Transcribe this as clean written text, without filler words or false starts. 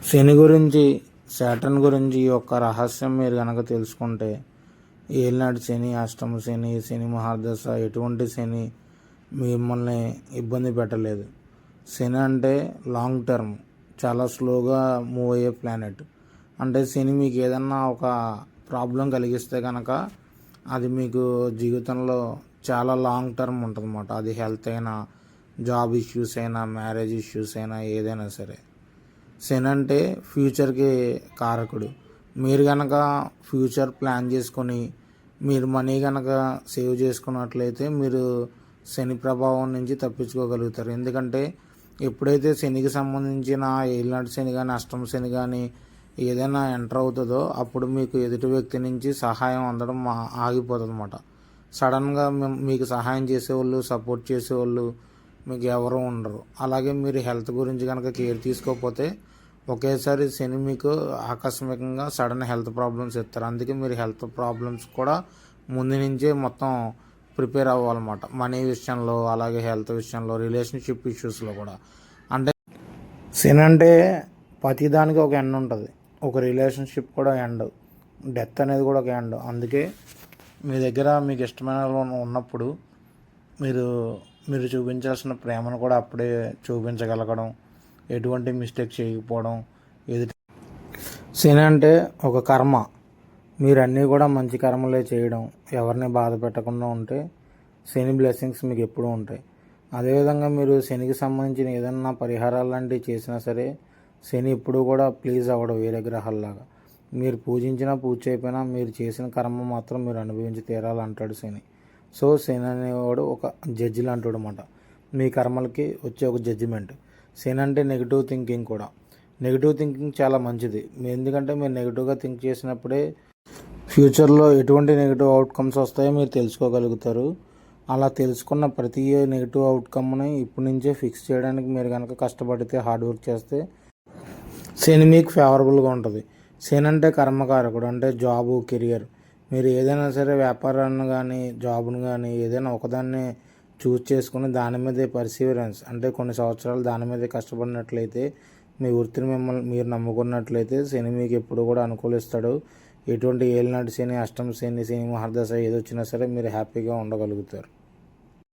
శని గురించి, శాటర్న్ గురించి ఈ యొక్క రహస్యం మీరు కనుక తెలుసుకుంటే ఏలినాటి శని, అష్టమ శని, శని మహాదశ ఎటువంటి శని మిమ్మల్ని ఇబ్బంది పెట్టలేదు. శని అంటే లాంగ్ టర్మ్, చాలా స్లోగా మూవ్ అయ్యే ప్లానెట్. అంటే శని మీకు ఏదన్నా ఒక ప్రాబ్లం కలిగిస్తే కనుక అది మీకు జీవితంలో చాలా లాంగ్ టర్మ్ ఉంటుందన్నమాట. అది హెల్త్ అయినా, జాబ్ ఇష్యూస్ అయినా, మ్యారేజ్ ఇష్యూస్ అయినా, ఏదైనా సరే. శని అంటే ఫ్యూచర్కి కారకుడు. మీరు కనుక ఫ్యూచర్ ప్లాన్ చేసుకొని మీరు మనీ కనుక సేవ్ చేసుకున్నట్లయితే మీరు శని ప్రభావం నుంచి తప్పించుకోగలుగుతారు. ఎందుకంటే ఎప్పుడైతే శనికి సంబంధించిన ఏలినాటి శని కానీ, అష్టమ శని కానీ ఏదైనా ఎంటర్ అవుతుందో అప్పుడు మీకు ఎదుటి వ్యక్తి నుంచి సహాయం అందడం ఆగిపోతుంది అన్నమాట. సడన్గా మీకు సహాయం చేసేవాళ్ళు, సపోర్ట్ చేసేవాళ్ళు మీకు ఎవరు ఉండరు. అలాగే మీరు హెల్త్ గురించి కనుక కేర్ తీసుకోకపోతే ఒకేసారి శని మీకు ఆకస్మికంగా సడన్ హెల్త్ ప్రాబ్లమ్స్ ఇస్తారు. అందుకే మీరు హెల్త్ ప్రాబ్లమ్స్ కూడా ముందు నుంచే మొత్తం ప్రిపేర్ అవ్వాలన్నమాట. మనీ విషయంలో, అలాగే హెల్త్ విషయంలో, రిలేషన్షిప్ ఇష్యూస్లో కూడా. అంటే శని అంటే ప్రతిదానికి ఒక ఎండ్ ఉంటుంది. ఒక రిలేషన్షిప్ కూడా ఎండ్, డెత్ అనేది కూడా ఒక ఎండ్. అందుకే మీ దగ్గర మీకు ఇష్టమైన వాళ్ళు ఉన్నప్పుడు మీరు చూపించాల్సిన ప్రేమను కూడా అప్పుడే చూపించగలగడం, ఎటువంటి మిస్టేక్ చేయకపోవడం. శని అంటే ఒక కర్మ. మీరు అన్నీ కూడా మంచి కర్మలే చేయడం, ఎవరిని బాధ పెట్టకుండా ఉంటే శని బ్లెస్సింగ్స్ మీకు ఎప్పుడూ ఉంటాయి. అదేవిధంగా మీరు శనికి సంబంధించిన ఏదన్నా పరిహారాలు లాంటివి చేసినా సరే శని ఎప్పుడూ కూడా ప్లీజ్ అవ్వడం వేరే గ్రహాల్లాగా. మీరు పూజించినా పూజ చేయకపోయినా మీరు చేసిన కర్మ మాత్రం మీరు అనుభవించి తీరాలంటాడు శని. సో శని అనేవాడు ఒక జడ్జి లాంటాడు అన్నమాట. మీ కర్మలకి వచ్చే ఒక జడ్జిమెంట్. శని అంటే నెగిటివ్ థింకింగ్ కూడా. నెగిటివ్ థింకింగ్ చాలా మంచిది. ఎందుకంటే మీరు నెగిటివ్గా థింక్ చేసినప్పుడే ఫ్యూచర్లో ఎటువంటి నెగిటివ్ అవుట్కమ్స్ వస్తాయో మీరు తెలుసుకోగలుగుతారు. అలా తెలుసుకున్న ప్రతి నెగిటివ్ అవుట్కమ్ని ఇప్పటి నుంచే ఫిక్స్ చేయడానికి మీరు కనుక కష్టపడితే, హార్డ్ వర్క్ చేస్తే శని మీకు ఫేవరబుల్గా ఉంటుంది. శని అంటే కర్మకారకుడు. అంటే జాబు, కెరియర్. మీరు ఏదైనా సరే వ్యాపారాన్ని కానీ, జాబ్ను కానీ ఏదైనా ఒకదాన్ని చూస్ చేసుకుని దాని మీదే పర్సివరెన్స్, అంటే కొన్ని సంవత్సరాలు దాని మీదే కష్టపడినట్లయితే, మీ వృత్తిని మీరు నమ్ముకున్నట్లయితే శని మీకు ఎప్పుడు కూడా అనుకూలిస్తాడు. ఎటువంటి ఏలినాటి శని, అష్టమ శని, శని మహాదశ ఏదొచ్చినా సరే మీరు హ్యాపీగా ఉండగలుగుతారు.